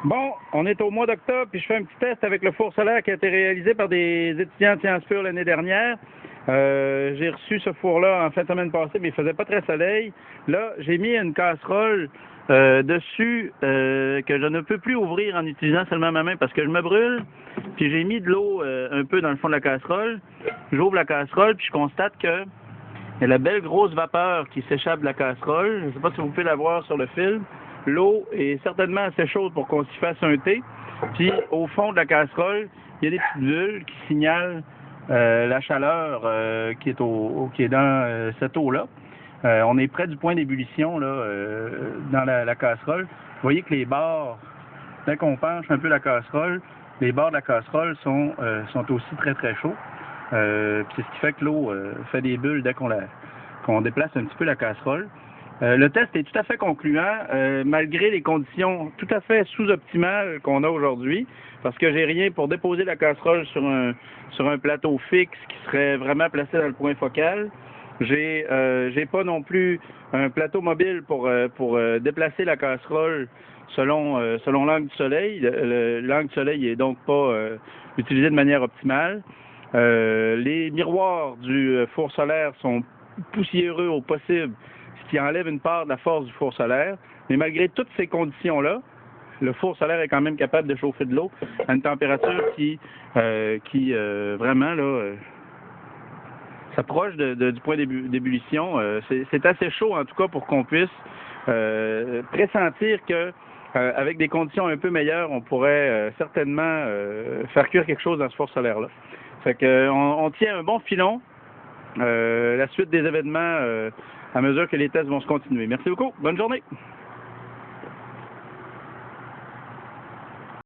Bon, on est au mois d'octobre, puis je fais un petit test avec le four solaire qui a été réalisé par des étudiants de Sciences Pures l'année dernière. J'ai reçu ce four-là en fin de semaine passée, mais il faisait pas très soleil. Là, j'ai mis une casserole dessus que je ne peux plus ouvrir en utilisant seulement ma main parce que je me brûle. Puis j'ai mis de l'eau un peu dans le fond de la casserole. J'ouvre la casserole, puis je constate que il y a la belle grosse vapeur qui s'échappe de la casserole. Je ne sais pas si vous pouvez la voir sur le film. L'eau est certainement assez chaude pour qu'on s'y fasse un thé. Puis, au fond de la casserole, il y a des petites bulles qui signalent la chaleur qui est dans cette eau-là. On est près du point d'ébullition là, dans la casserole. Vous voyez que les bords, dès qu'on penche un peu la casserole, les bords de la casserole sont aussi très très chauds. Puis c'est ce qui fait que l'eau fait des bulles dès qu'on déplace un petit peu la casserole. Le test est tout à fait concluant, malgré les conditions tout à fait sous-optimales qu'on a aujourd'hui, parce que j'ai rien pour déposer la casserole sur un plateau fixe qui serait vraiment placé dans le point focal. J'ai pas non plus un plateau mobile pour déplacer la casserole selon l'angle du soleil. L'angle du soleil est donc pas utilisé de manière optimale. Les miroirs du four solaire sont poussiéreux au possible, ce qui enlève une part de la force du four solaire. Mais malgré toutes ces conditions-là, le four solaire est quand même capable de chauffer de l'eau à une température qui vraiment là s'approche du point d'ébullition. C'est assez chaud en tout cas pour qu'on puisse pressentir que avec des conditions un peu meilleures, on pourrait certainement faire cuire quelque chose dans ce four solaire-là. Fait que on tient un bon filon. La suite des événements à mesure que les tests vont se continuer. Merci beaucoup. Bonne journée.